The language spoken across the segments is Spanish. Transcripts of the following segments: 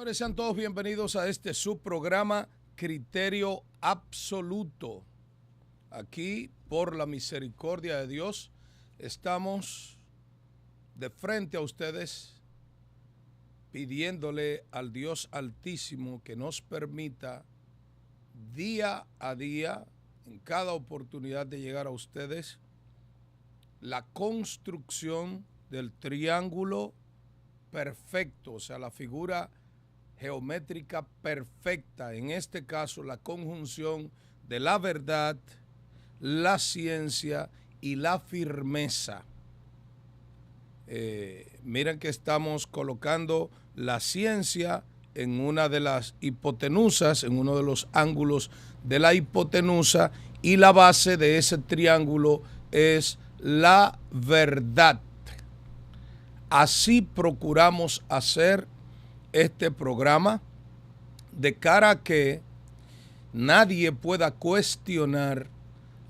Señores, sean todos bienvenidos a este subprograma Criterio Absoluto. Aquí, por la misericordia de Dios, estamos de frente a ustedes pidiéndole al Dios Altísimo que nos permita día a día, en cada oportunidad de llegar a ustedes, la construcción del triángulo perfecto, o sea, la figura geométrica perfecta, en este caso la conjunción de la verdad, la ciencia y la firmeza. Miren que estamos colocando la ciencia en una de las hipotenusas, en uno de los ángulos de la hipotenusa, y la base de ese triángulo es la verdad. Así procuramos hacer este programa de cara a que nadie pueda cuestionar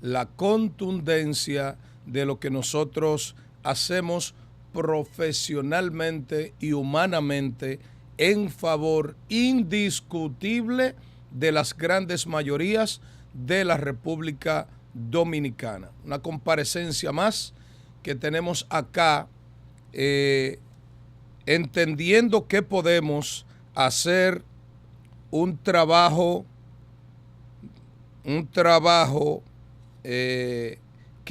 la contundencia de lo que nosotros hacemos profesionalmente y humanamente en favor indiscutible de las grandes mayorías de la República Dominicana. Una comparecencia más que tenemos acá, entendiendo que podemos hacer un trabajo que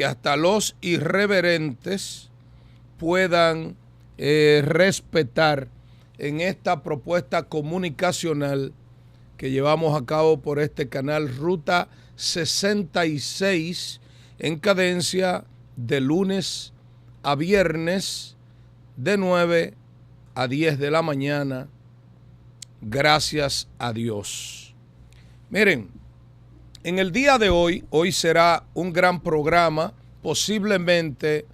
hasta los irreverentes puedan respetar en esta propuesta comunicacional que llevamos a cabo por este canal Ruta 66 en cadencia de lunes a viernes de 9 a 10 de la mañana, gracias a Dios. Miren, en el día de hoy será un gran programa, posiblemente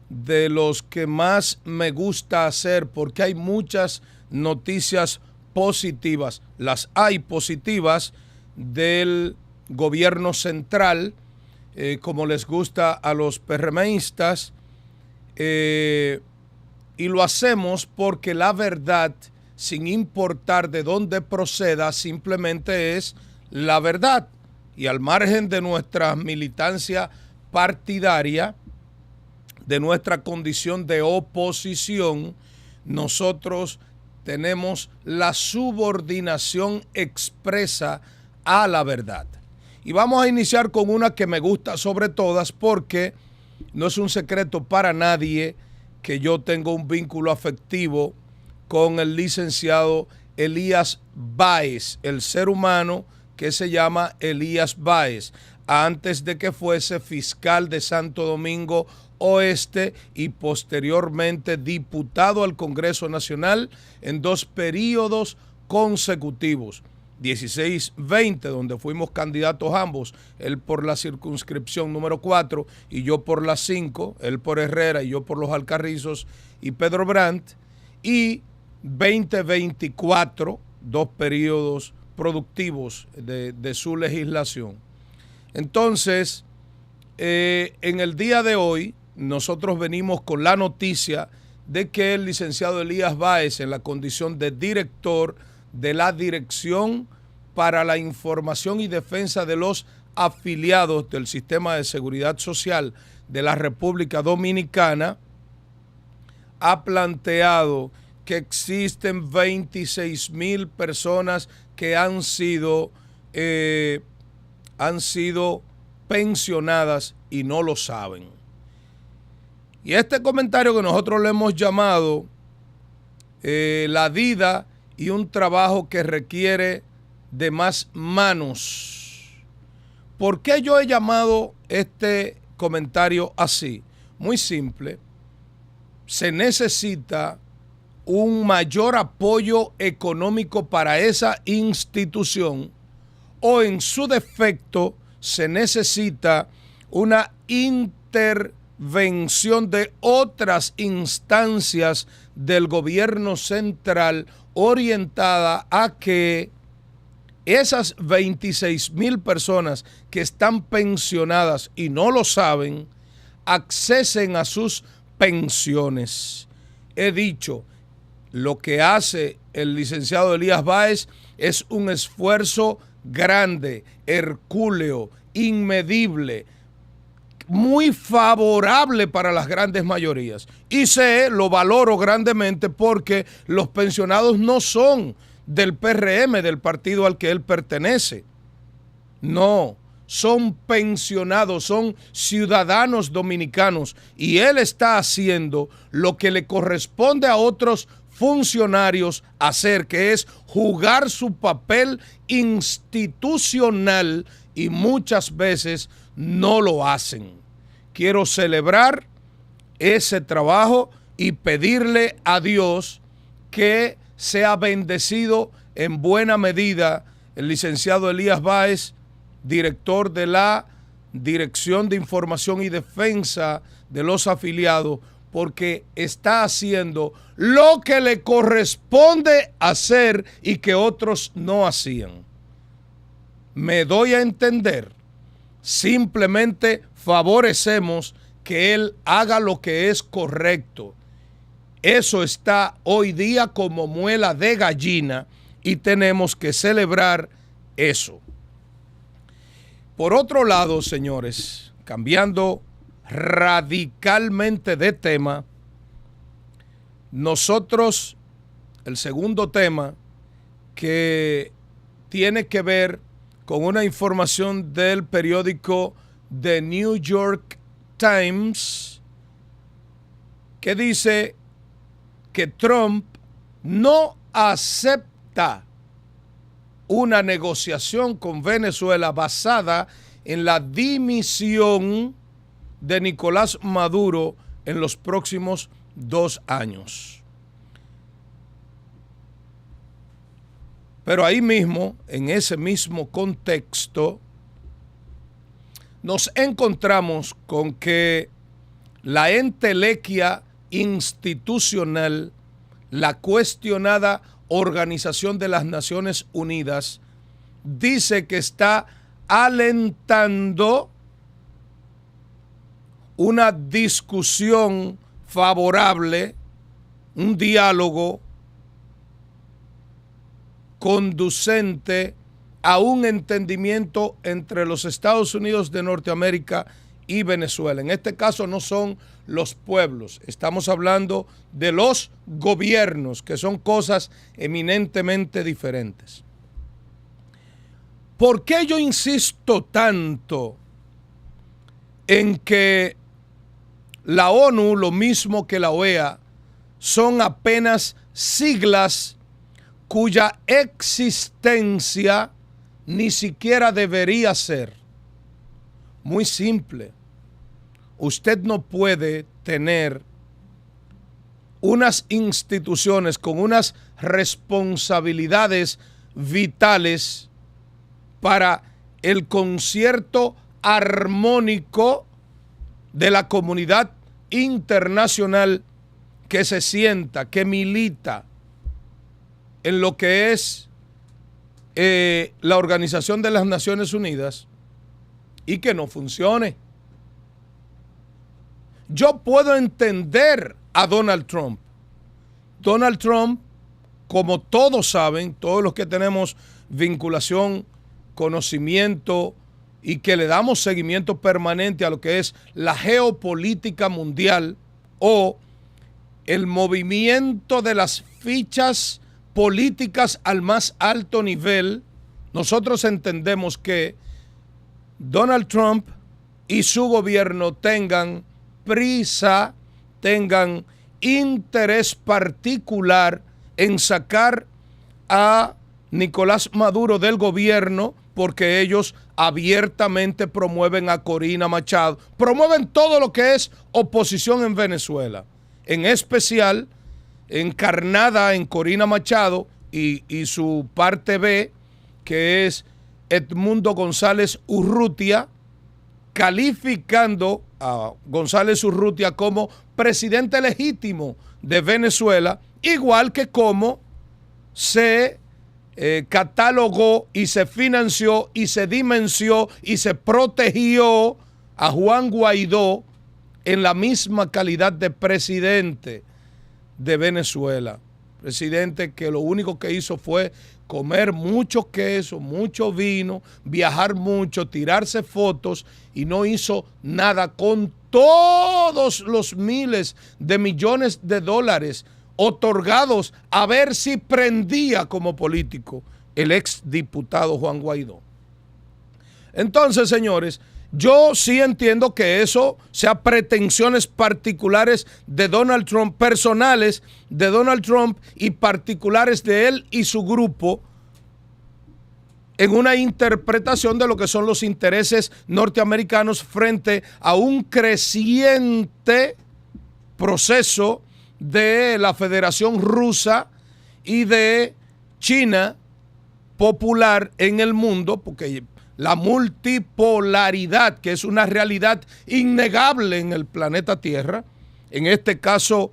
de los que más me gusta hacer, porque hay muchas noticias positivas. Las hay positivas del gobierno central, como les gusta a los PRMistas, y lo hacemos porque la verdad, sin importar de dónde proceda, simplemente es la verdad. Y al margen de nuestra militancia partidaria, de nuestra condición de oposición, nosotros tenemos la subordinación expresa a la verdad. Y vamos a iniciar con una que me gusta sobre todas, porque no es un secreto para nadie que yo tengo un vínculo afectivo con el licenciado Elías Báez, el ser humano que se llama Elías Báez, antes de que fuese fiscal de Santo Domingo Oeste y posteriormente diputado al Congreso Nacional en 2 periodos consecutivos. 16-20, donde fuimos candidatos ambos, él por la circunscripción número 4 y yo por la 5, él por Herrera y yo por los Alcarrizos y Pedro Brandt, y 2024, 2 periodos productivos de su legislación. Entonces, en el día de hoy, nosotros venimos con la noticia de que el licenciado Elías Báez, en la condición de director de la Dirección para la Información y Defensa de los Afiliados del Sistema de Seguridad Social de la República Dominicana, ha planteado que existen 26,000 personas que han sido pensionadas y no lo saben. Y este comentario que nosotros le hemos llamado la vida y un trabajo que requiere de más manos. ¿Por qué yo he llamado este comentario así? Muy simple. Se necesita un mayor apoyo económico para esa institución, o en su defecto se necesita una intervención de otras instancias del gobierno central orientada a que esas 26,000 personas que están pensionadas y no lo saben, accesen a sus pensiones. He dicho, lo que hace el licenciado Elías Báez es un esfuerzo grande, hercúleo, inmedible, muy favorable para las grandes mayorías. Y lo valoro grandemente porque los pensionados no son del PRM, del partido al que él pertenece. No, son pensionados, son ciudadanos dominicanos y él está haciendo lo que le corresponde a otros funcionarios hacer, que es jugar su papel institucional y muchas veces no lo hacen. Quiero celebrar ese trabajo y pedirle a Dios que sea bendecido en buena medida el licenciado Elías Báez, director de la Dirección de Información y Defensa de los Afiliados, porque está haciendo lo que le corresponde hacer y que otros no hacían. Me doy a entender, simplemente favorecemos que él haga lo que es correcto. Eso está hoy día como muela de gallina y tenemos que celebrar eso. Por otro lado, señores, cambiando radicalmente de tema, nosotros, el segundo tema que tiene que ver con una información del periódico The New York Times, que dice que Trump no acepta una negociación con Venezuela basada en la dimisión de Nicolás Maduro en los próximos 2 años. Pero ahí mismo, en ese mismo contexto, nos encontramos con que la entelequia institucional, la cuestionada Organización de las Naciones Unidas, dice que está alentando una discusión favorable, un diálogo conducente a un entendimiento entre los Estados Unidos de Norteamérica y Venezuela. En este caso no son los pueblos, estamos hablando de los gobiernos, que son cosas eminentemente diferentes. ¿Por qué yo insisto tanto en que la ONU, lo mismo que la OEA, son apenas siglas cuya existencia ni siquiera debería ser? Muy simple. Usted no puede tener unas instituciones con unas responsabilidades vitales para el concierto armónico de la comunidad internacional que se sienta, que milita en lo que es la Organización de las Naciones Unidas y que no funcione. Yo puedo entender a Donald Trump. Donald Trump, como todos saben, todos los que tenemos vinculación, conocimiento y que le damos seguimiento permanente a lo que es la geopolítica mundial o el movimiento de las fichas políticas al más alto nivel, nosotros entendemos que Donald Trump y su gobierno tengan prisa, tengan interés particular en sacar a Nicolás Maduro del gobierno, porque ellos abiertamente promueven a Corina Machado, promueven todo lo que es oposición en Venezuela, en especial encarnada en Corina Machado y su parte B, que es Edmundo González Urrutia, calificando a González Urrutia como presidente legítimo de Venezuela, igual que como se catalogó y se financió y se dimensió y se protegió a Juan Guaidó en la misma calidad de presidente de Venezuela. Presidente que lo único que hizo fue comer mucho queso, mucho vino, viajar mucho, tirarse fotos y no hizo nada con todos los miles de millones de dólares otorgados a ver si prendía como político el exdiputado Juan Guaidó. Entonces, señores, yo sí entiendo que eso sea pretensiones particulares de Donald Trump, personales de Donald Trump y particulares de él y su grupo en una interpretación de lo que son los intereses norteamericanos frente a un creciente proceso de la Federación Rusa y de China popular en el mundo, porque la multipolaridad, que es una realidad innegable en el planeta Tierra, en este caso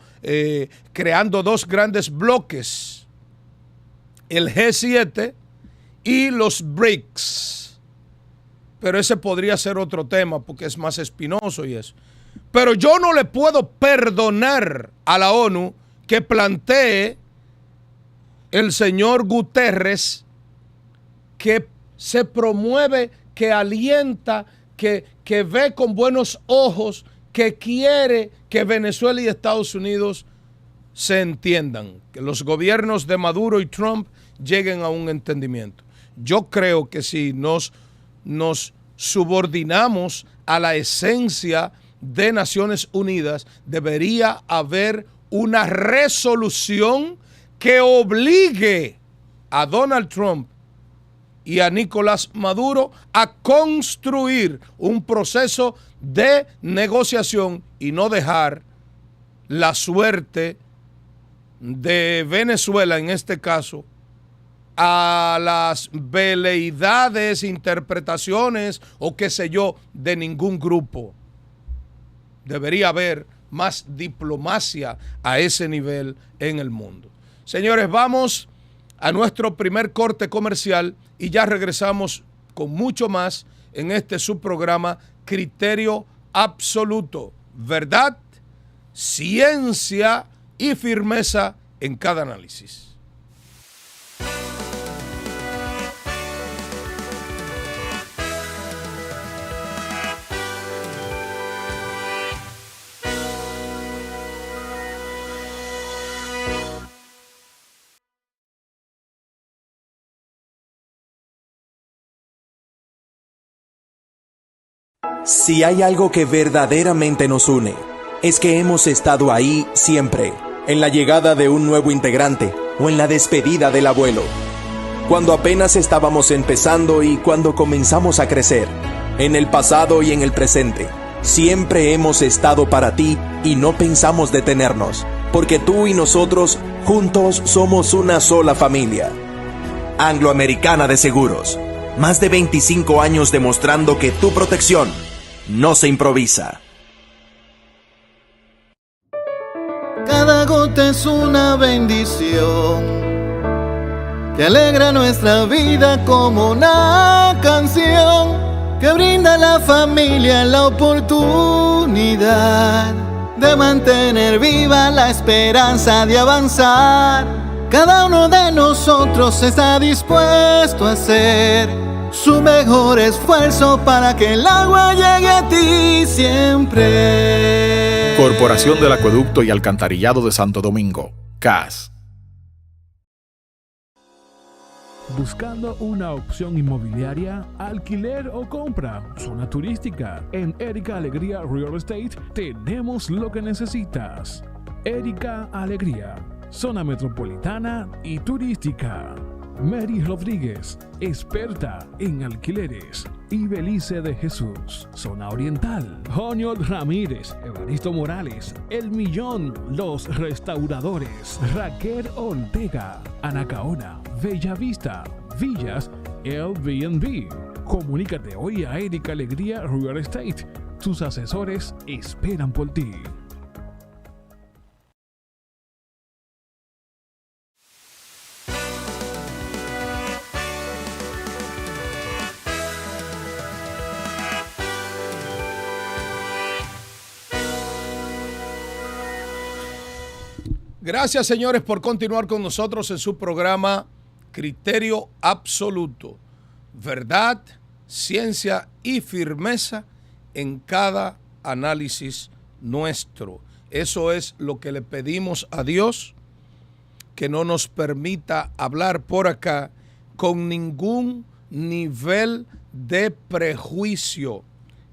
creando dos grandes bloques, el G7 y los BRICS. Pero ese podría ser otro tema porque es más espinoso y eso. Pero yo no le puedo perdonar a la ONU que plantee el señor Guterres que se promueve, que alienta, que ve con buenos ojos, que quiere que Venezuela y Estados Unidos se entiendan, que los gobiernos de Maduro y Trump lleguen a un entendimiento. Yo creo que si nos subordinamos a la esencia de Naciones Unidas, debería haber una resolución que obligue a Donald Trump y a Nicolás Maduro a construir un proceso de negociación y no dejar la suerte de Venezuela, en este caso, a las veleidades, interpretaciones o qué sé yo de ningún grupo. Debería haber más diplomacia a ese nivel en el mundo. Señores, vamos a nuestro primer corte comercial y ya regresamos con mucho más en este subprograma Criterio Absoluto. Verdad, ciencia y firmeza en cada análisis. Si hay algo que verdaderamente nos une, es que hemos estado ahí siempre, en la llegada de un nuevo integrante o en la despedida del abuelo. Cuando apenas estábamos empezando y cuando comenzamos a crecer, en el pasado y en el presente, siempre hemos estado para ti y no pensamos detenernos, porque tú y nosotros juntos somos una sola familia. Angloamericana de Seguros, más de 25 años demostrando que tu protección no se improvisa. Cada gota es una bendición que alegra nuestra vida como una canción que brinda a la familia la oportunidad de mantener viva la esperanza de avanzar. Cada uno de nosotros está dispuesto a hacer su mejor esfuerzo para que el agua llegue a ti siempre. Corporación del Acueducto y Alcantarillado de Santo Domingo, CAS. Buscando una opción inmobiliaria, alquiler o compra, zona turística. En Erika Alegría Real Estate tenemos lo que necesitas. Erika Alegría, zona metropolitana y turística. Mary Rodríguez, experta en alquileres. Y Belice de Jesús, zona oriental. Joniot Ramírez, Evaristo Morales, El Millón, Los Restauradores. Raquel Ortega, Anacaona, Bellavista, Villas, Airbnb. Comunícate hoy a Erika Alegría Real Estate. Sus asesores esperan por ti. Gracias, señores, por continuar con nosotros en su programa Criterio Absoluto. Verdad, ciencia y firmeza en cada análisis nuestro. Eso es lo que le pedimos a Dios, que no nos permita hablar por acá con ningún nivel de prejuicio.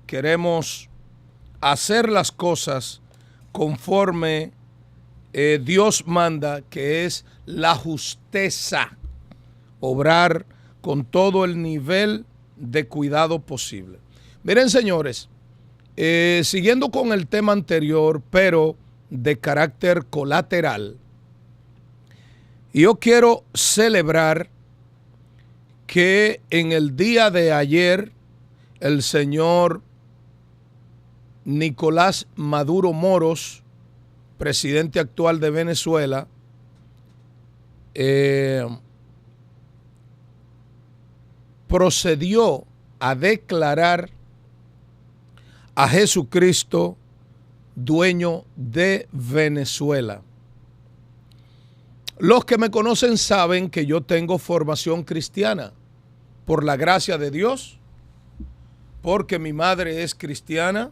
Queremos hacer las cosas conforme Dios manda, que es la justeza. Obrar con todo el nivel de cuidado posible. Miren, señores, siguiendo con el tema anterior, pero de carácter colateral, yo quiero celebrar que en el día de ayer el señor Nicolás Maduro Moros, presidente actual de Venezuela, procedió a declarar a Jesucristo dueño de Venezuela. Los que me conocen saben que yo tengo formación cristiana, por la gracia de Dios, porque mi madre es cristiana,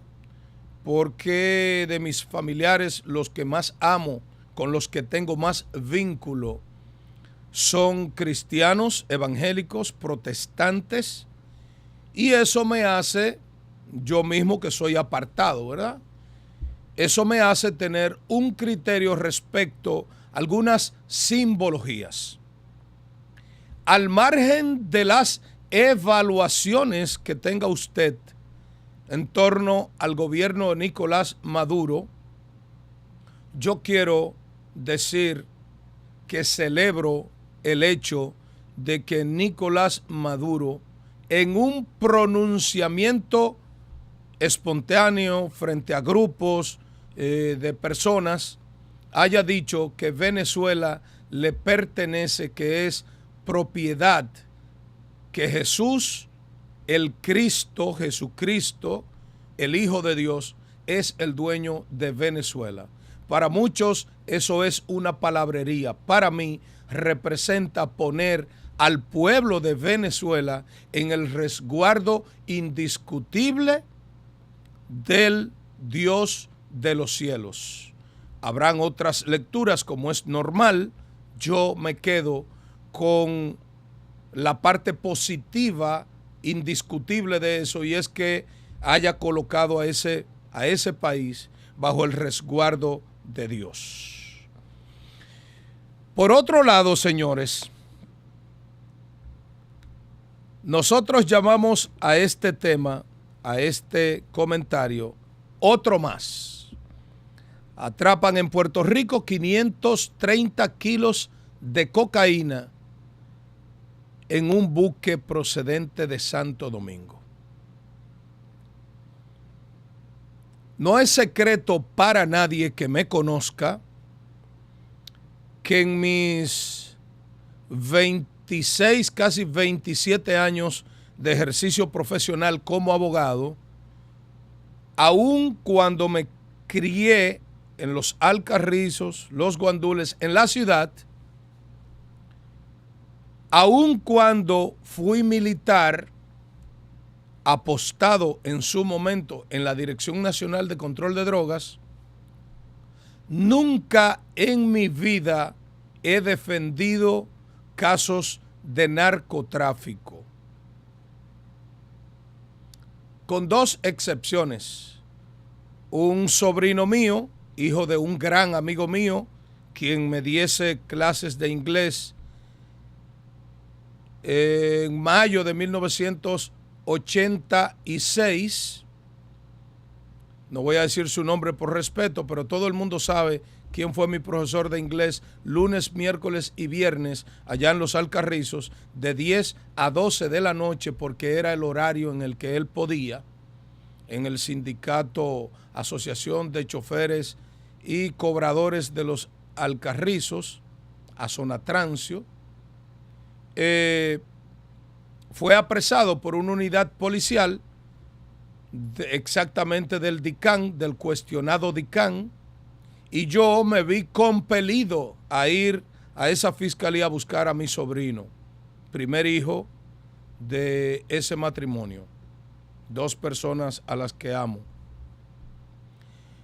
porque de mis familiares los que más amo, con los que tengo más vínculo, son cristianos, evangélicos, protestantes, y eso me hace, yo mismo que soy apartado, ¿verdad? Eso me hace tener un criterio respecto a algunas simbologías. Al margen de las evaluaciones que tenga usted en torno al gobierno de Nicolás Maduro, yo quiero decir que celebro el hecho de que Nicolás Maduro, en un pronunciamiento espontáneo frente a grupos de personas, haya dicho que Venezuela le pertenece, que es propiedad, que Jesús, el Cristo, Jesucristo, el Hijo de Dios, es el dueño de Venezuela. Para muchos eso es una palabrería. Para mí representa poner al pueblo de Venezuela en el resguardo indiscutible del Dios de los cielos. Habrán otras lecturas, como es normal. Yo me quedo con la parte positiva indiscutible de eso, y es que haya colocado a ese país bajo el resguardo de Dios. Por otro lado, señores, nosotros llamamos a este tema, a este comentario, otro más. Atrapan en Puerto Rico 530 kilos de cocaína en un buque procedente de Santo Domingo. No es secreto para nadie que me conozca que en mis 26, casi 27 años de ejercicio profesional como abogado, aun cuando me crié en los Alcarrizos, los Guandules, en la ciudad, aun cuando fui militar, apostado en su momento en la Dirección Nacional de Control de Drogas, nunca en mi vida he defendido casos de narcotráfico. Con dos excepciones. Un sobrino mío, hijo de un gran amigo mío, quien me diese clases de inglés en mayo de 1986, no voy a decir su nombre por respeto, pero todo el mundo sabe quién fue mi profesor de inglés lunes, miércoles y viernes allá en los Alcarrizos, de 10 a 12 de la noche, porque era el horario en el que él podía, en el sindicato Asociación de Choferes y Cobradores de los Alcarrizos, Asonatrancio. Fue apresado por una unidad policial, exactamente del DICAN, del cuestionado DICAN, y yo me vi compelido a ir a esa fiscalía a buscar a mi sobrino, primer hijo de ese matrimonio, 2 personas a las que amo.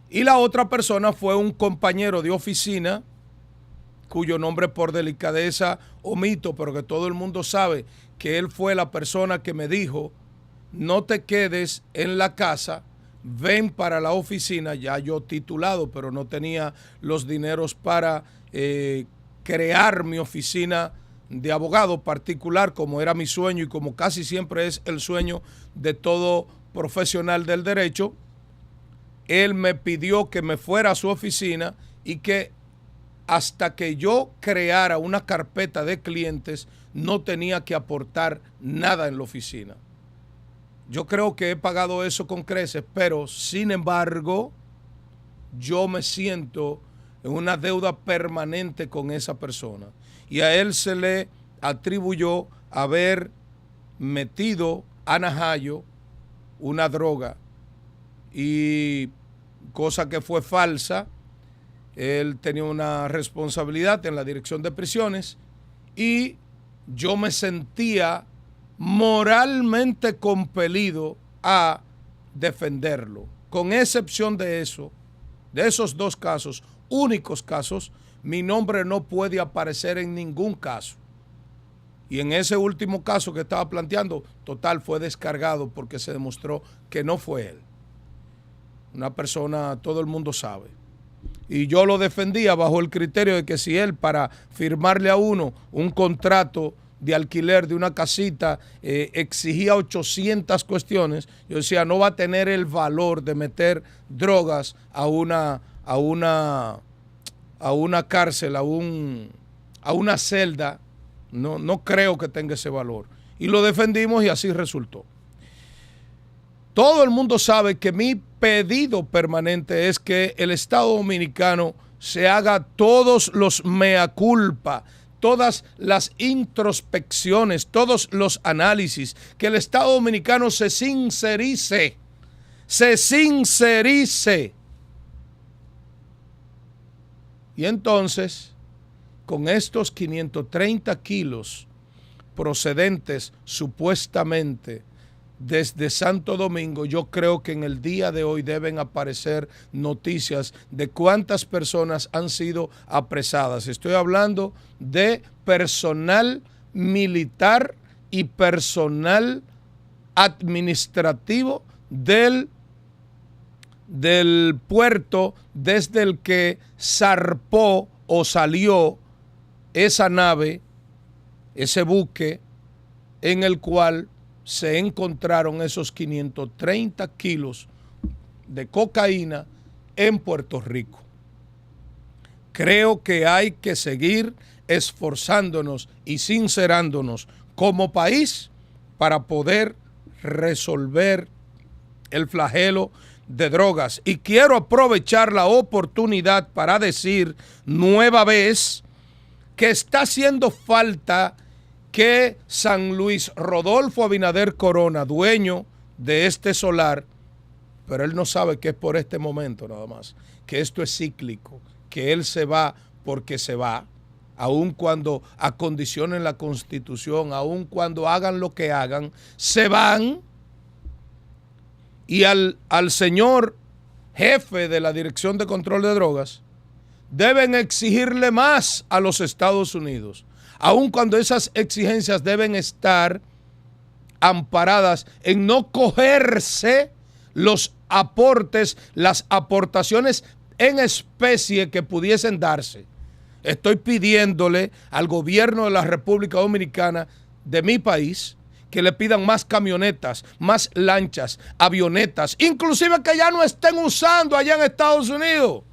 Y la otra persona fue un compañero de oficina, cuyo nombre por delicadeza omito, pero que todo el mundo sabe que él fue la persona que me dijo: no te quedes en la casa, ven para la oficina. Ya yo titulado, pero no tenía los dineros para crear mi oficina de abogado particular, como era mi sueño y como casi siempre es el sueño de todo profesional del derecho. Él me pidió que me fuera a su oficina y que hasta que yo creara una carpeta de clientes no tenía que aportar nada en la oficina. Yo creo que he pagado eso con creces, pero sin embargo yo me siento en una deuda permanente con esa persona. Y a él se le atribuyó haber metido a Najayo una droga, y cosa que fue falsa. Él tenía una responsabilidad en la dirección de prisiones y yo me sentía moralmente compelido a defenderlo. Con excepción de eso, de esos 2 casos, únicos casos, mi nombre no puede aparecer en ningún caso. Y en ese último caso que estaba planteando, total, fue descargado porque se demostró que no fue él. Una persona, todo el mundo sabe. Y yo lo defendía bajo el criterio de que si él, para firmarle a uno un contrato de alquiler de una casita, exigía 800 cuestiones, yo decía, no va a tener el valor de meter drogas a una cárcel, a una celda. No creo que tenga ese valor. Y lo defendimos y así resultó. Todo el mundo sabe que mi pedido permanente es que el Estado Dominicano se haga todos los mea culpa, todas las introspecciones, todos los análisis, que el Estado Dominicano se sincerice. Y entonces, con estos 530 kilos procedentes supuestamente desde Santo Domingo, yo creo que en el día de hoy deben aparecer noticias de cuántas personas han sido apresadas. Estoy hablando de personal militar y personal administrativo del puerto desde el que zarpó o salió esa nave, ese buque en el cual se encontraron esos 530 kilos de cocaína en Puerto Rico. Creo que hay que seguir esforzándonos y sincerándonos como país para poder resolver el flagelo de drogas. Y quiero aprovechar la oportunidad para decir nueva vez que está haciendo falta que San Luis Rodolfo Abinader Corona, dueño de este solar, pero él no sabe que es por este momento nada más, que esto es cíclico, que él se va porque se va, aun cuando acondicionen la Constitución, aun cuando hagan lo que hagan, se van. Y al señor jefe de la Dirección de Control de Drogas deben exigirle más a los Estados Unidos, aun cuando esas exigencias deben estar amparadas en no cogerse los aportes, las aportaciones en especie que pudiesen darse. Estoy pidiéndole al gobierno de la República Dominicana, de mi país, que le pidan más camionetas, más lanchas, avionetas, inclusive que ya no estén usando allá en Estados Unidos.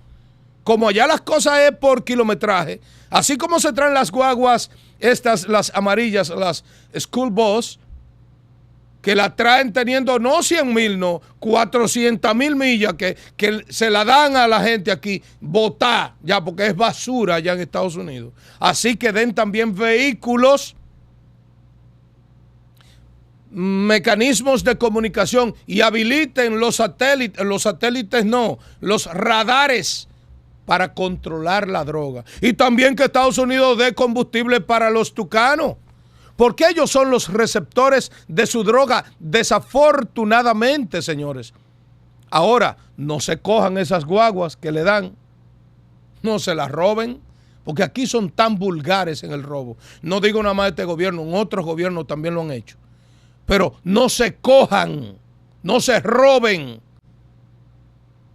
Como allá las cosas es por kilometraje, así como se traen las guaguas, estas, las amarillas, las school bus, que la traen teniendo no 100,000, no, 400,000 millas, que se la dan a la gente aquí, botar, ya, porque es basura allá en Estados Unidos. Así que den también vehículos, mecanismos de comunicación y habiliten los satélites no, los radares para controlar la droga. Y también que Estados Unidos dé combustible para los tucanos, porque ellos son los receptores de su droga, desafortunadamente, señores. Ahora, no se cojan esas guaguas que le dan, no se las roben, porque aquí son tan vulgares en el robo. No digo nada más de este gobierno, en otros gobiernos también lo han hecho. Pero no se cojan, no se roben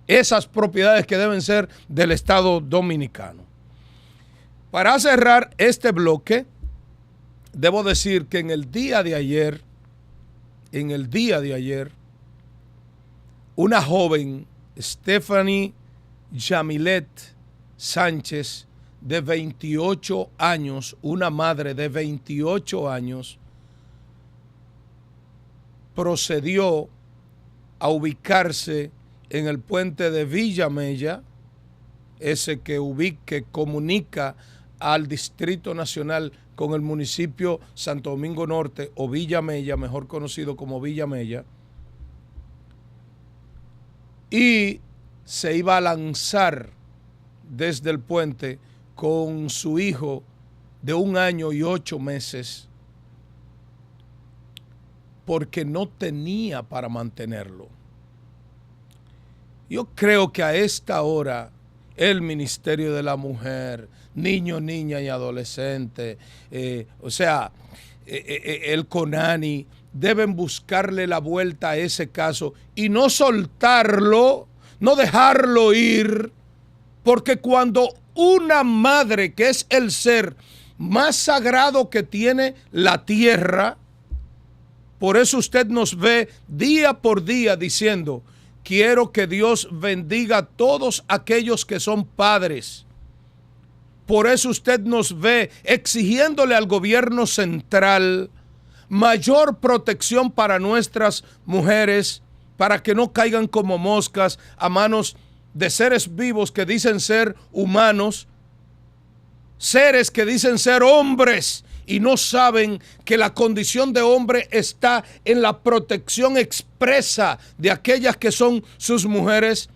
esas propiedades que deben ser del Estado Dominicano. Para cerrar este bloque, debo decir que en el día de ayer, una joven, Stephanie Yamilet Sánchez, de 28 años, una madre de 28 años, procedió a ubicarse en el puente de Villamella, ese que comunica al Distrito Nacional con el municipio Santo Domingo Norte, o Villamella, mejor conocido como Villamella, y se iba a lanzar desde el puente con su hijo de 1 año y 8 meses, porque no tenía para mantenerlo. Yo creo que a esta hora el Ministerio de la Mujer, niños, niñas y adolescentes, el CONANI, deben buscarle la vuelta a ese caso y no soltarlo, no dejarlo ir, porque cuando una madre, que es el ser más sagrado que tiene la tierra, por eso usted nos ve día por día diciendo: quiero que Dios bendiga a todos aquellos que son padres. Por eso usted nos ve exigiéndole al gobierno central mayor protección para nuestras mujeres, para que no caigan como moscas a manos de seres vivos que dicen ser humanos, seres que dicen ser hombres y no saben que la condición de hombre está en la protección expresa de aquellas que son sus mujeres,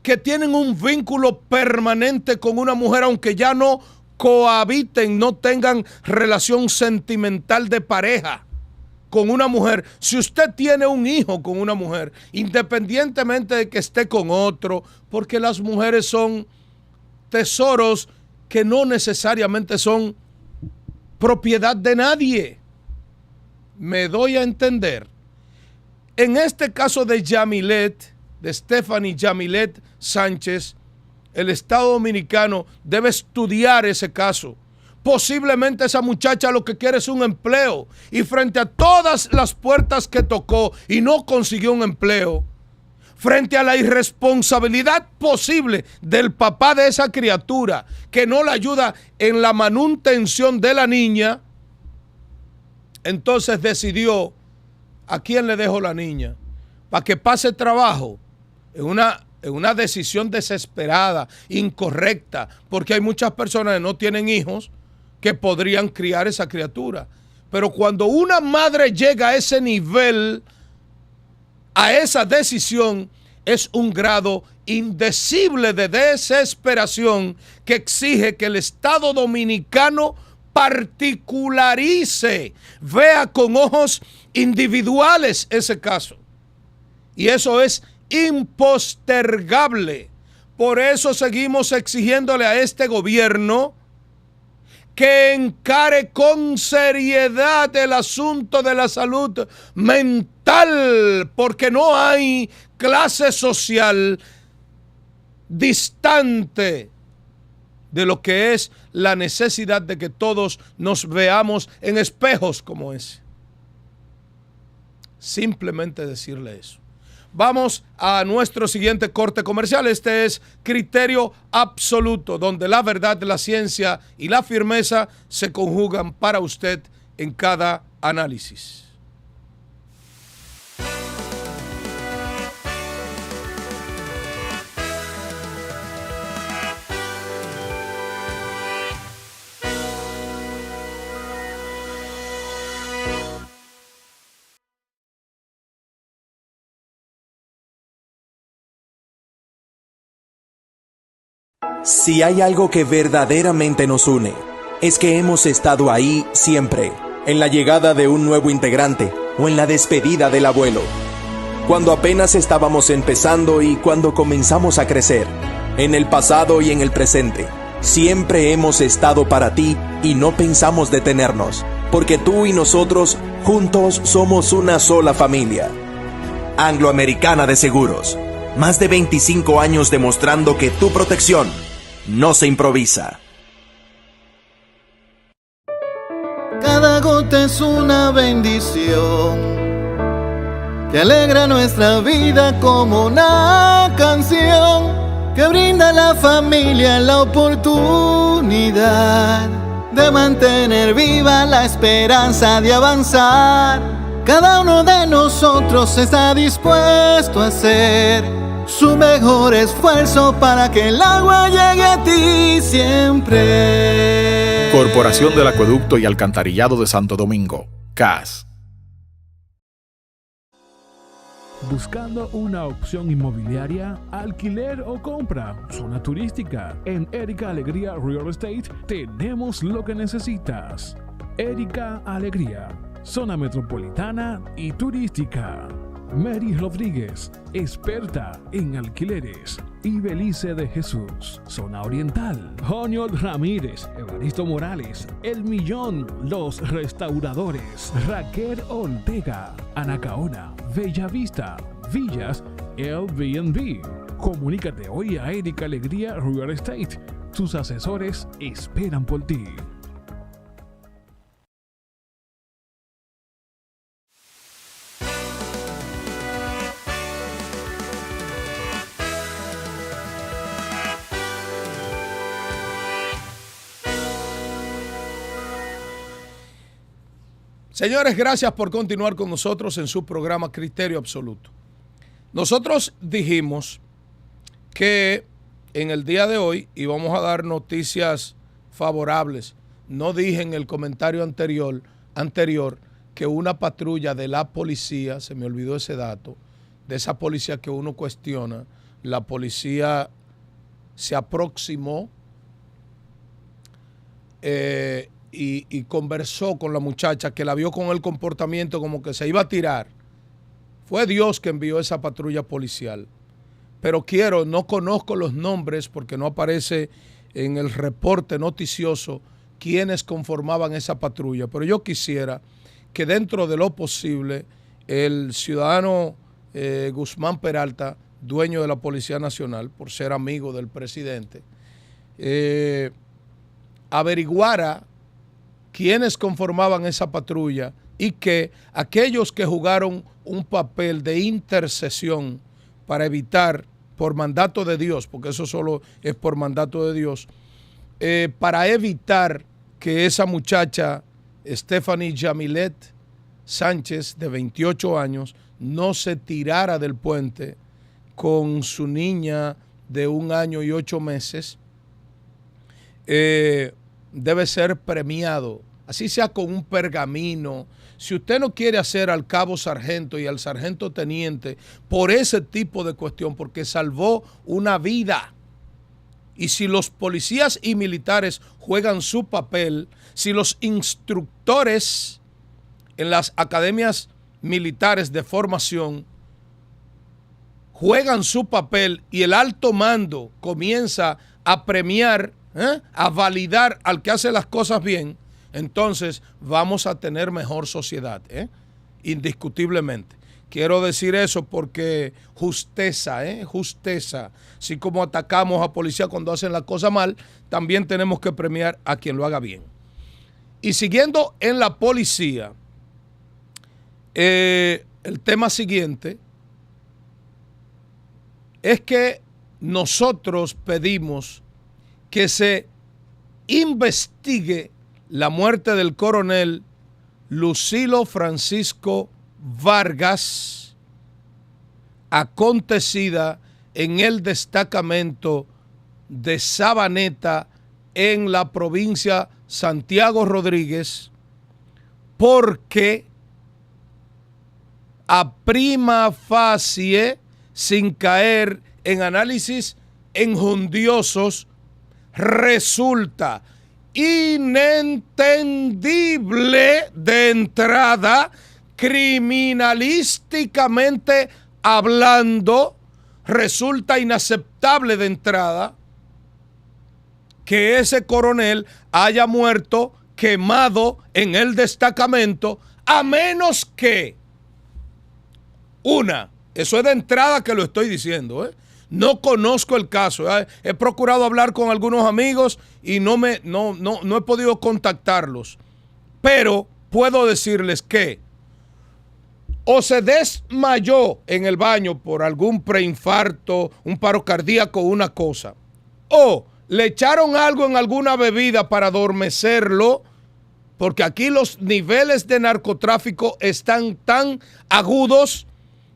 que tienen un vínculo permanente con una mujer, aunque ya no cohabiten, no tengan relación sentimental de pareja con una mujer. Si usted tiene un hijo con una mujer, independientemente de que esté con otro, porque las mujeres son tesoros que no necesariamente son propiedad de nadie. Me doy a entender. En este caso de Yamilet, de Stephanie Yamilet Sánchez, el Estado Dominicano debe estudiar ese caso. Posiblemente esa muchacha lo que quiere es un empleo, y frente a todas las puertas que tocó y no consiguió un empleo, frente a la irresponsabilidad posible del papá de esa criatura, que no la ayuda en la manutención de la niña, entonces decidió: ¿a quién le dejo la niña? Para que pase trabajo, en una decisión desesperada, incorrecta, porque hay muchas personas que no tienen hijos que podrían criar esa criatura. Pero cuando una madre llega a ese nivel, a esa decisión, es un grado indecible de desesperación que exige que el Estado Dominicano particularice, vea con ojos individuales ese caso. Y eso es impostergable. Por eso seguimos exigiéndole a este gobierno que encare con seriedad el asunto de la salud mental, porque no hay clase social distante de lo que es la necesidad de que todos nos veamos en espejos como ese. Simplemente decirle eso. Vamos a nuestro siguiente corte comercial. Este es Criterio Absoluto, donde la verdad, la ciencia y la firmeza se conjugan para usted en cada análisis. Si hay algo que verdaderamente nos une, es que hemos estado ahí siempre, en la llegada de un nuevo integrante o en la despedida del abuelo. Cuando apenas estábamos empezando y cuando comenzamos a crecer, en el pasado y en el presente, siempre hemos estado para ti y no pensamos detenernos, porque tú y nosotros juntos somos una sola familia. Angloamericana de Seguros, más de 25 años demostrando que tu protección no se improvisa. Cada gota es una bendición que alegra nuestra vida como una canción que brinda a la familia la oportunidad de mantener viva la esperanza de avanzar. Cada uno de nosotros está dispuesto a hacer su mejor esfuerzo para que el agua llegue a ti siempre. Corporación del Acueducto y Alcantarillado de Santo Domingo, CAS. Buscando una opción inmobiliaria, alquiler o compra, zona turística. En Erika Alegría Real Estate tenemos lo que necesitas. Erika Alegría, zona metropolitana y turística. Mary Rodríguez, experta en alquileres. Y Belice de Jesús, zona oriental. Joniol Ramírez, Evaristo Morales, El Millón, Los Restauradores. Raquel Ortega, Anacaona, Bellavista, Villas, Airbnb. Comunícate hoy a Erika Alegría Real Estate. Sus asesores esperan por ti. Señores, gracias por continuar con nosotros en su programa Criterio Absoluto. Nosotros dijimos que en el día de hoy íbamos a dar noticias favorables. No dije en el comentario anterior que una patrulla de la policía, se me olvidó ese dato, de esa policía que uno cuestiona, la policía se aproximó y conversó con la muchacha que la vio con el comportamiento como que se iba a tirar. Fue Dios que envió esa patrulla policial. Pero no conozco los nombres porque no aparece en el reporte noticioso quiénes conformaban esa patrulla. Pero yo quisiera que dentro de lo posible el ciudadano Guzmán Peralta, dueño de la Policía Nacional, por ser amigo del presidente, averiguara quiénes conformaban esa patrulla y que aquellos que jugaron un papel de intercesión para evitar, por mandato de Dios, porque eso solo es por mandato de Dios, para evitar que esa muchacha, Stephanie Yamilet Sánchez, de 28 años, no se tirara del puente con su niña de 1 año y 8 meses, debe ser premiado, así sea con un pergamino. Si usted no quiere hacer al cabo sargento y al sargento teniente por ese tipo de cuestión, porque salvó una vida, y si los policías y militares juegan su papel, si los instructores en las academias militares de formación juegan su papel y el alto mando comienza a premiar, a validar al que hace las cosas bien, entonces vamos a tener mejor sociedad, indiscutiblemente. Quiero decir eso porque justeza, justeza. Así como atacamos a policía cuando hacen la cosa mal, también tenemos que premiar a quien lo haga bien. Y siguiendo en la policía, el tema siguiente es que nosotros pedimos que se investigue la muerte del coronel Lucilo Francisco Vargas, acontecida en el destacamento de Sabaneta en la provincia Santiago Rodríguez, porque a prima facie, sin caer en análisis enjundiosos resulta inentendible de entrada, criminalísticamente hablando, resulta inaceptable de entrada que ese coronel haya muerto quemado en el destacamento, a menos que eso es de entrada que lo estoy diciendo, no conozco el caso, he procurado hablar con algunos amigos y no he podido contactarlos, pero puedo decirles que o se desmayó en el baño por algún preinfarto, un paro cardíaco, una cosa, o le echaron algo en alguna bebida para adormecerlo, porque aquí los niveles de narcotráfico están tan agudos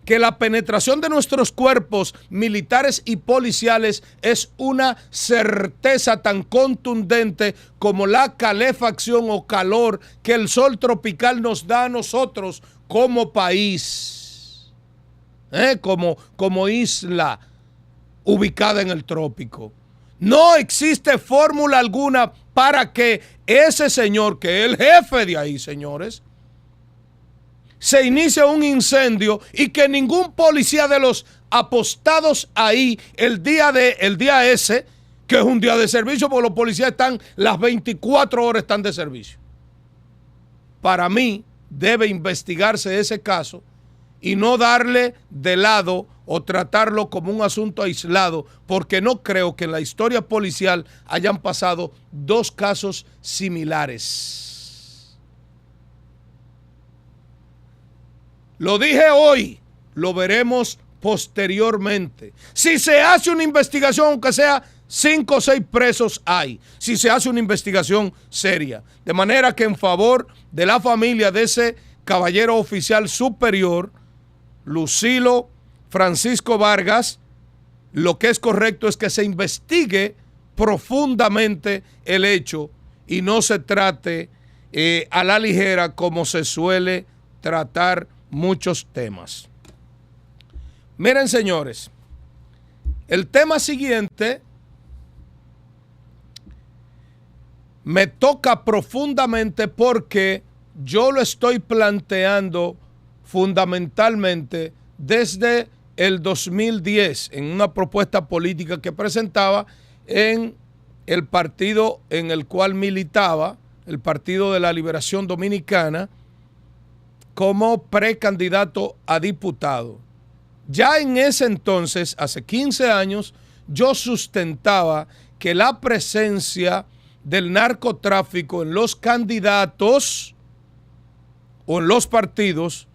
que la penetración de nuestros cuerpos militares y policiales es una certeza tan contundente como la calefacción o calor que el sol tropical nos da a nosotros como país, como isla ubicada en el trópico. No existe fórmula alguna para que ese señor, que es el jefe de ahí, señores, se inicia un incendio y que ningún policía de los apostados ahí el día ese, que es un día de servicio, porque los policías están las 24 horas están de servicio. Para mí debe investigarse ese caso y no darle de lado o tratarlo como un asunto aislado, porque no creo que en la historia policial hayan pasado dos casos similares. Lo dije hoy, lo veremos posteriormente. Si se hace una investigación, aunque sea 5 o 6 presos hay, si se hace una investigación seria. De manera que en favor de la familia de ese caballero oficial superior, Lucilo Francisco Vargas, lo que es correcto es que se investigue profundamente el hecho y no se trate a la ligera como se suele tratar muchos temas. Miren, señores, el tema siguiente me toca profundamente porque yo lo estoy planteando fundamentalmente desde el 2010 en una propuesta política que presentaba en el partido en el cual militaba, el Partido de la Liberación Dominicana, como precandidato a diputado. Ya en ese entonces, hace 15 años, yo sustentaba que la presencia del narcotráfico en los candidatos o en los partidos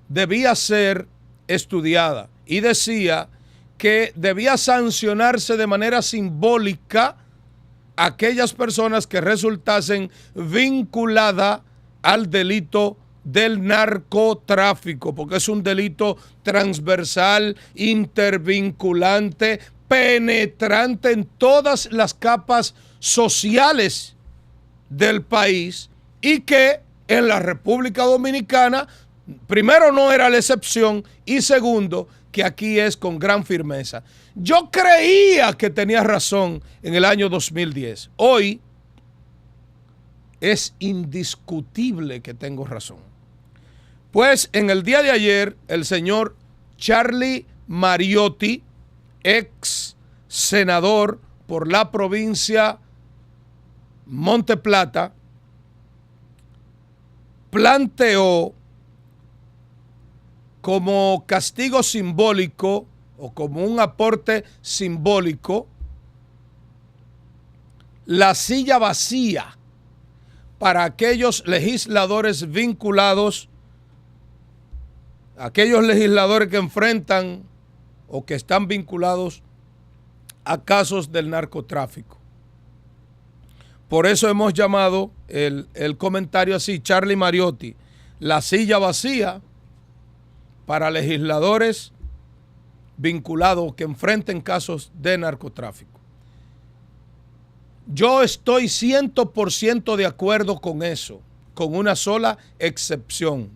debía ser estudiada y decía que debía sancionarse de manera simbólica a aquellas personas que resultasen vinculadas al delito del narcotráfico, porque es un delito transversal, intervinculante, penetrante en todas las capas sociales del país y que en la República Dominicana, primero, no era la excepción y segundo, que aquí es con gran firmeza. Yo creía que tenía razón en el año 2010. Hoy es indiscutible que tengo razón. Pues en el día de ayer, el señor Charlie Mariotti, ex senador por la provincia Monte Plata, planteó como castigo simbólico o como un aporte simbólico la silla vacía para aquellos legisladores vinculados, aquellos legisladores que enfrentan o que están vinculados a casos del narcotráfico. Por eso hemos llamado el comentario así, Charlie Mariotti, la silla vacía para legisladores vinculados que enfrenten casos de narcotráfico. Yo estoy 100% de acuerdo con eso, con una sola excepción.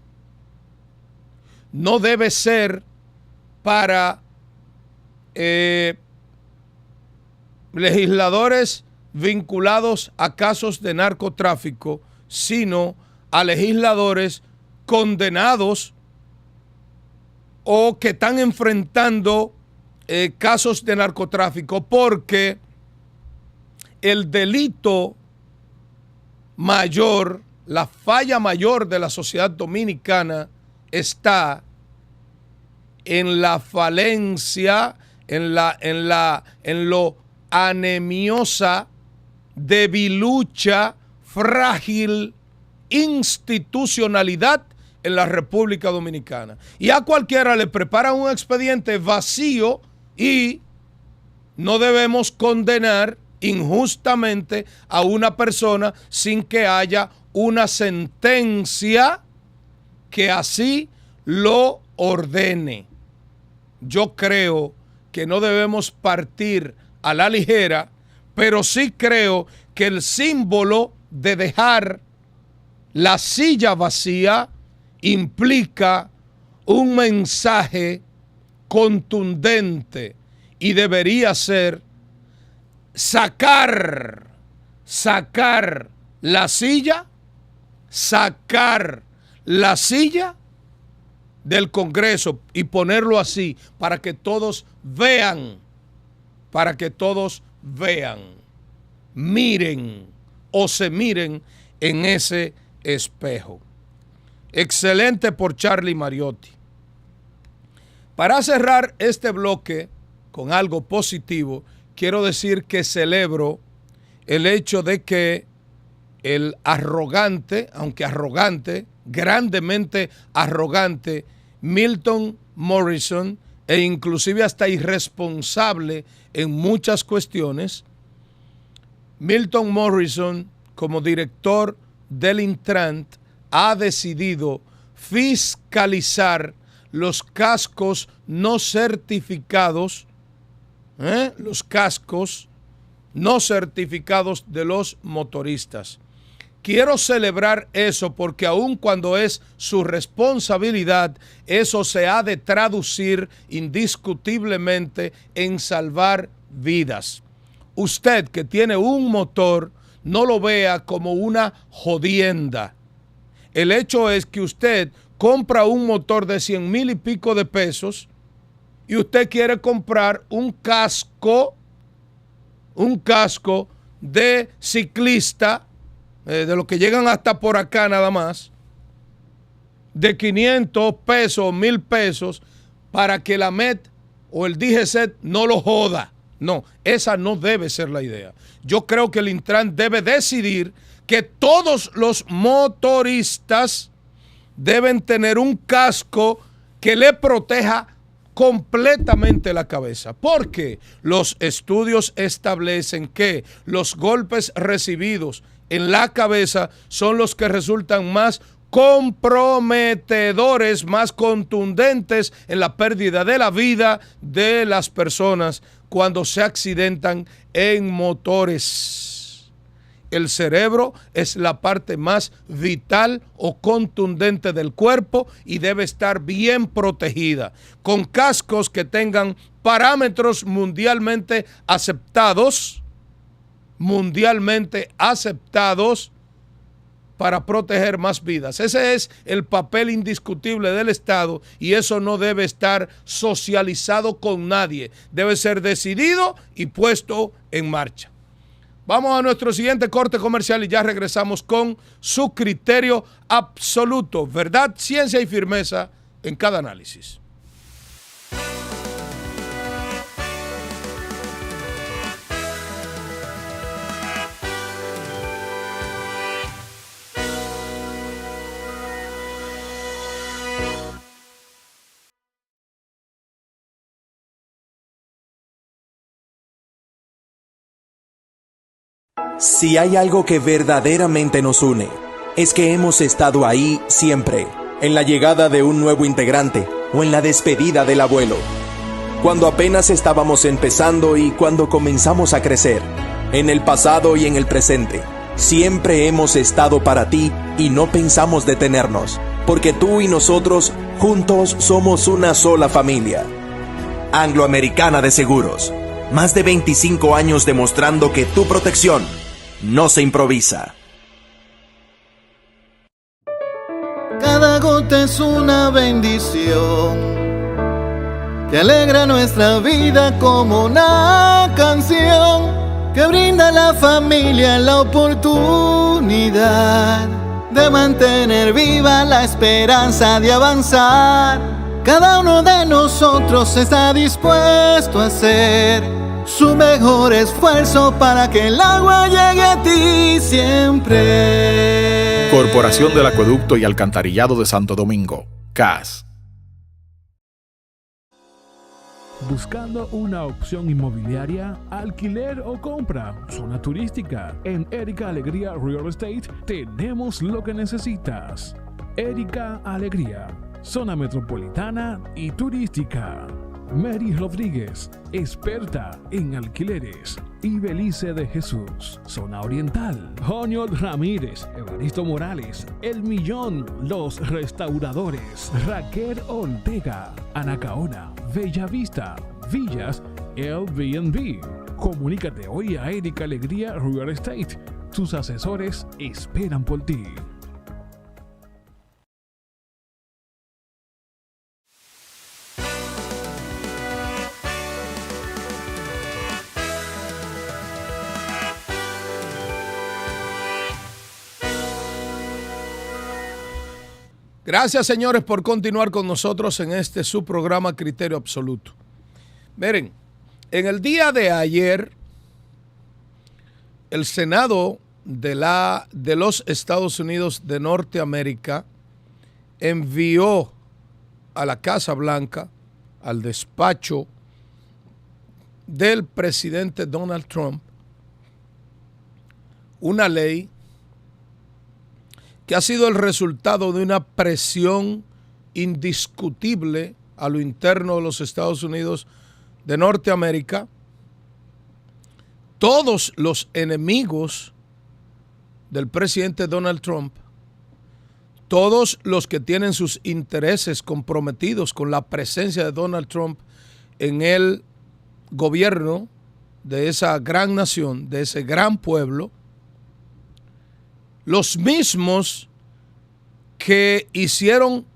No debe ser para legisladores vinculados a casos de narcotráfico, sino a legisladores condenados o que están enfrentando casos de narcotráfico, porque el delito mayor, la falla mayor de la sociedad dominicana está en la falencia, en lo anemiosa, debilucha, frágil institucionalidad en la República Dominicana. Y a cualquiera le preparan un expediente vacío y no debemos condenar injustamente a una persona sin que haya una sentencia que así lo ordene. Yo creo que no debemos partir a la ligera, pero sí creo que el símbolo de dejar la silla vacía implica un mensaje contundente y debería ser sacar la silla del Congreso y ponerlo así para que todos vean, miren o se miren en ese espejo. Excelente por Charlie Mariotti. Para cerrar este bloque con algo positivo, quiero decir que celebro el hecho de que el arrogante, aunque arrogante, grandemente arrogante, Milton Morrison, e inclusive hasta irresponsable en muchas cuestiones, Milton Morrison, como director del Intran, ha decidido fiscalizar los cascos no certificados, los cascos no certificados de los motoristas. Quiero celebrar eso porque aun cuando es su responsabilidad, eso se ha de traducir indiscutiblemente en salvar vidas. Usted que tiene un motor, no lo vea como una jodienda. El hecho es que usted compra un motor de 100,000 y pico de pesos y usted quiere comprar un casco de ciclista, de los que llegan hasta por acá nada más, de 500 pesos, 1,000 pesos, para que la MET o el DGCET no lo joda. No, esa no debe ser la idea. Yo creo que el Intran debe decidir que todos los motoristas deben tener un casco que le proteja completamente la cabeza, porque los estudios establecen que los golpes recibidos en la cabeza son los que resultan más comprometedores, más contundentes en la pérdida de la vida de las personas cuando se accidentan en motores. El cerebro es la parte más vital o contundente del cuerpo y debe estar bien protegida, con cascos que tengan parámetros mundialmente aceptados para proteger más vidas. Ese es el papel indiscutible del Estado y eso no debe estar socializado con nadie. Debe ser decidido y puesto en marcha. Vamos a nuestro siguiente corte comercial y ya regresamos con Su Criterio Absoluto. Verdad, ciencia y firmeza en cada análisis. Si hay algo que verdaderamente nos une, es que hemos estado ahí siempre, en la llegada de un nuevo integrante o en la despedida del abuelo. Cuando apenas estábamos empezando y cuando comenzamos a crecer, en el pasado y en el presente, siempre hemos estado para ti y no pensamos detenernos, porque tú y nosotros juntos somos una sola familia. Angloamericana de Seguros, Más de 25 años demostrando que tu protección no se improvisa. Cada gota es una bendición que alegra nuestra vida como una canción que brinda a la familia la oportunidad de mantener viva la esperanza de avanzar. Cada uno de nosotros está dispuesto a hacer su mejor esfuerzo para que el agua llegue a ti siempre. Corporación del Acueducto y Alcantarillado de Santo Domingo, CAS. Buscando una opción inmobiliaria, alquiler o compra, zona turística. En Erika Alegría Real Estate tenemos lo que necesitas. Erika Alegría, zona metropolitana y turística. Mary Rodríguez, experta en alquileres. Y Belice de Jesús, zona oriental. Joniol Ramírez, Evaristo Morales, El Millón, Los Restauradores. Raquel Ortega, Anacaona, Bellavista, Villas, Airbnb. Comunícate hoy a Erika Alegría Real Estate. Sus asesores esperan por ti. Gracias, señores, por continuar con nosotros en este su programa Criterio Absoluto. Miren, en el día de ayer, el Senado de los Estados Unidos de Norteamérica envió a la Casa Blanca, al despacho del presidente Donald Trump, una ley que ha sido el resultado de una presión indiscutible a lo interno de los Estados Unidos de Norteamérica. Todos los enemigos del presidente Donald Trump, todos los que tienen sus intereses comprometidos con la presencia de Donald Trump en el gobierno de esa gran nación, de ese gran pueblo, los mismos que hicieron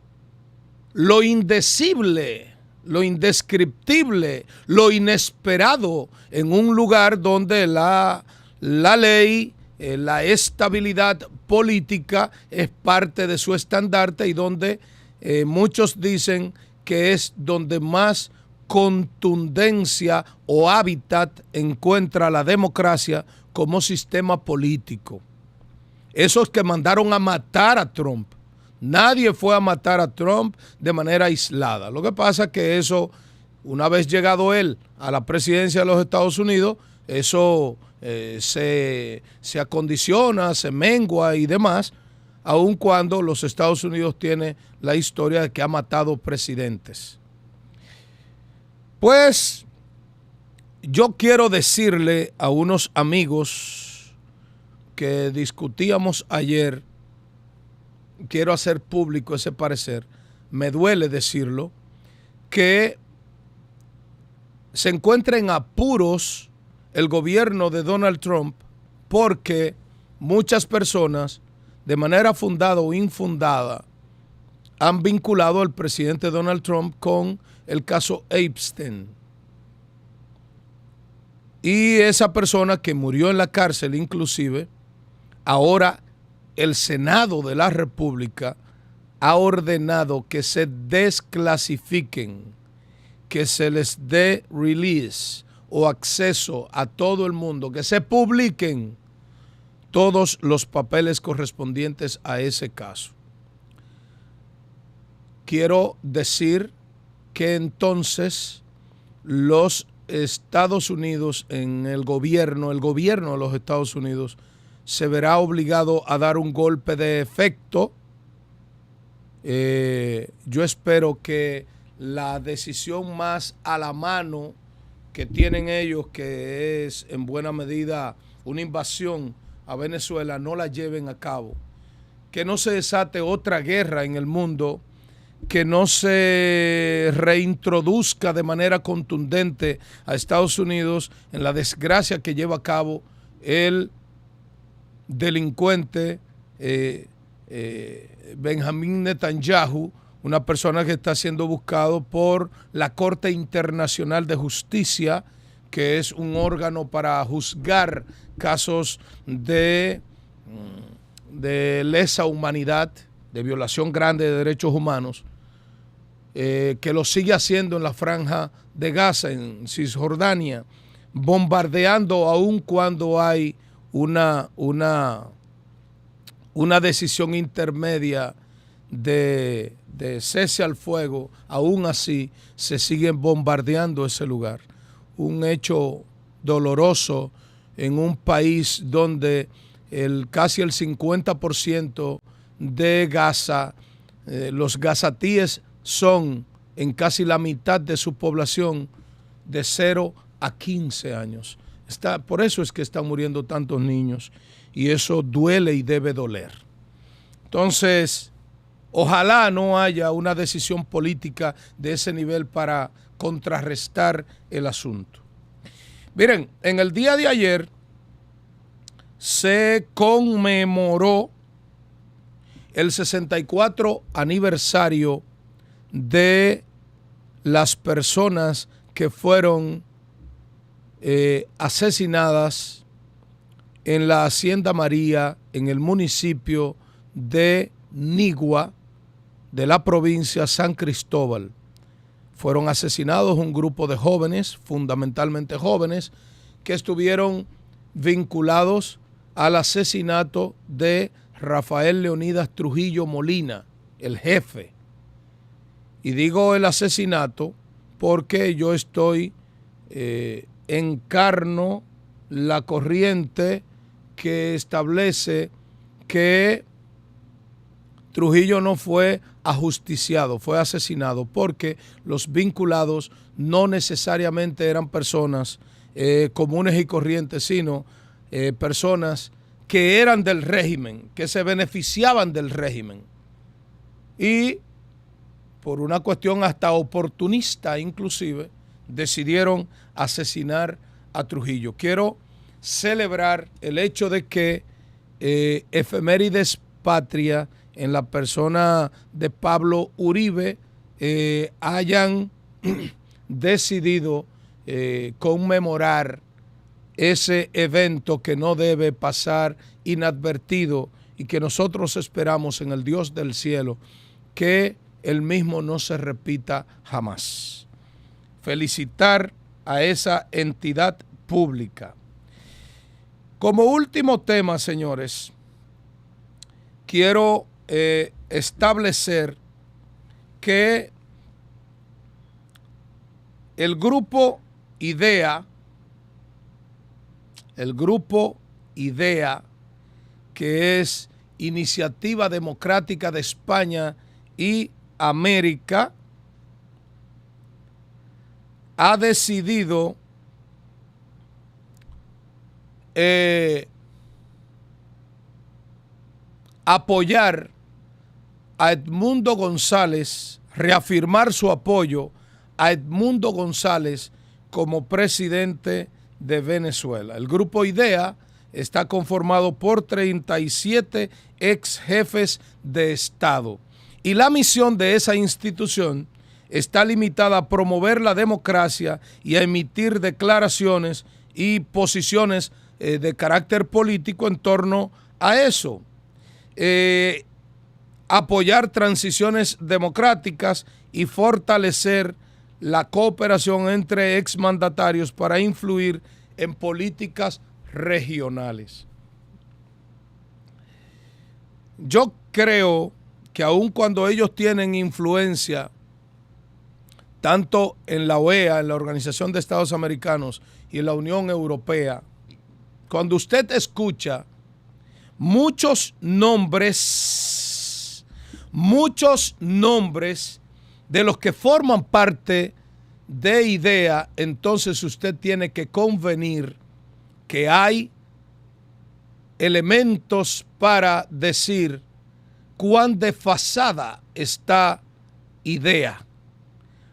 lo indecible, lo indescriptible, lo inesperado en un lugar donde la ley, la estabilidad política es parte de su estandarte y donde muchos dicen que es donde más contundencia o hábitat encuentra la democracia como sistema político. Esos que mandaron a matar a Trump. Nadie fue a matar a Trump de manera aislada. Lo que pasa es que eso, una vez llegado él a la presidencia de los Estados Unidos, eso se acondiciona, se mengua y demás, aun cuando los Estados Unidos tiene la historia de que ha matado presidentes. Pues yo quiero decirle a unos amigos que discutíamos ayer, quiero hacer público ese parecer, me duele decirlo, que se encuentra en apuros el gobierno de Donald Trump porque muchas personas, de manera fundada o infundada, han vinculado al presidente Donald Trump con el caso Epstein. Y esa persona que murió en la cárcel inclusive, ahora el Senado de la República ha ordenado que se desclasifiquen, que se les dé release o acceso a todo el mundo, que se publiquen todos los papeles correspondientes a ese caso. Quiero decir que entonces los Estados Unidos, en el gobierno de los Estados Unidos, se verá obligado a dar un golpe de efecto. Yo espero que la decisión más a la mano que tienen ellos, que es en buena medida una invasión a Venezuela, no la lleven a cabo. Que no se desate otra guerra en el mundo, que no se reintroduzca de manera contundente a Estados Unidos en la desgracia que lleva a cabo el delincuente Benjamín Netanyahu, una persona que está siendo buscado por la Corte Internacional de Justicia, que es un órgano para juzgar casos de lesa humanidad, de violación grande de derechos humanos, que lo sigue haciendo en la franja de Gaza, en Cisjordania, bombardeando aun cuando hay una decisión intermedia de cese al fuego. Aún así se siguen bombardeando ese lugar. Un hecho doloroso en un país donde casi el 50% de Gaza, los gazatíes son en casi la mitad de su población de 0 a 15 años. Por eso es que están muriendo tantos niños y eso duele y debe doler. Entonces, ojalá no haya una decisión política de ese nivel para contrarrestar el asunto. Miren, en el día de ayer se conmemoró el 64 aniversario de las personas que fueron asesinadas en la Hacienda María, en el municipio de Nigua, de la provincia San Cristóbal. Fueron asesinados un grupo de jóvenes, fundamentalmente jóvenes, que estuvieron vinculados al asesinato de Rafael Leonidas Trujillo Molina, el jefe. Y digo el asesinato porque yo encarno la corriente que establece que Trujillo no fue ajusticiado, fue asesinado, porque los vinculados no necesariamente eran personas comunes y corrientes, sino personas que eran del régimen, que se beneficiaban del régimen. Y por una cuestión hasta oportunista inclusive, decidieron asesinar a Trujillo. Quiero celebrar el hecho de que Efemérides Patria, en la persona de Pablo Uribe, hayan decidido conmemorar ese evento que no debe pasar inadvertido y que nosotros esperamos en el Dios del cielo que el mismo no se repita jamás. Felicitar a esa entidad pública. Como último tema, señores, quiero establecer que el grupo IDEA, que es Iniciativa Democrática de España y América, ha decidido apoyar a Edmundo González, reafirmar su apoyo a Edmundo González como presidente de Venezuela. El grupo IDEA está conformado por 37 ex jefes de Estado y la misión de esa institución está limitada a promover la democracia y a emitir declaraciones y posiciones de carácter político en torno a eso. Apoyar transiciones democráticas y fortalecer la cooperación entre exmandatarios para influir en políticas regionales. Yo creo que aun cuando ellos tienen influencia tanto en la OEA, en la Organización de Estados Americanos, y en la Unión Europea, cuando usted escucha muchos nombres de los que forman parte de IDEA, entonces usted tiene que convenir que hay elementos para decir cuán desfasada está idea,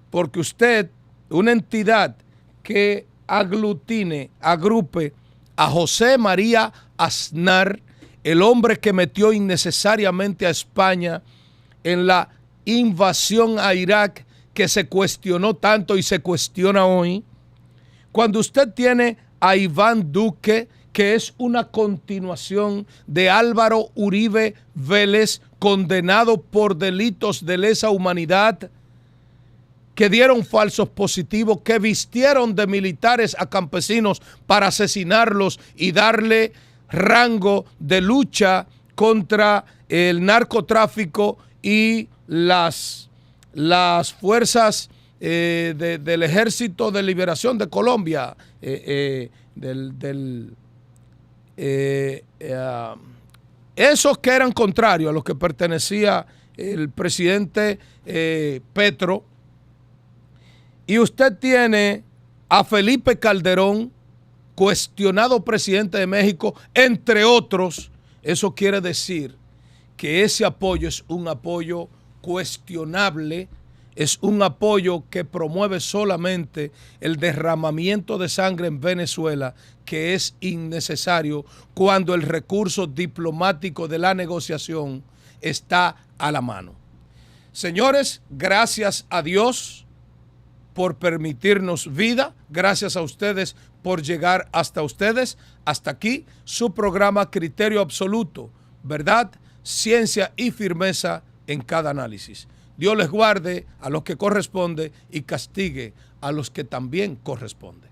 porque usted, una entidad que agrupe a José María Aznar, el hombre que metió innecesariamente a España en la invasión a Irak, que se cuestionó tanto y se cuestiona hoy, cuando usted tiene a Iván Duque, que es una continuación de Álvaro Uribe Vélez, condenado por delitos de lesa humanidad, que dieron falsos positivos, que vistieron de militares a campesinos para asesinarlos y darle rango de lucha contra el narcotráfico y las fuerzas del Ejército de Liberación de Colombia, esos que eran contrarios a los que pertenecía el presidente Petro. Y usted tiene a Felipe Calderón, cuestionado presidente de México, entre otros. Eso quiere decir que ese apoyo es un apoyo cuestionable, es un apoyo que promueve solamente el derramamiento de sangre en Venezuela, que es innecesario cuando el recurso diplomático de la negociación está a la mano. Señores, gracias a Dios por permitirnos vida, gracias a ustedes por llegar hasta ustedes. Hasta aquí su programa Criterio Absoluto, verdad, ciencia y firmeza en cada análisis. Dios les guarde a los que corresponde y castigue a los que también corresponde.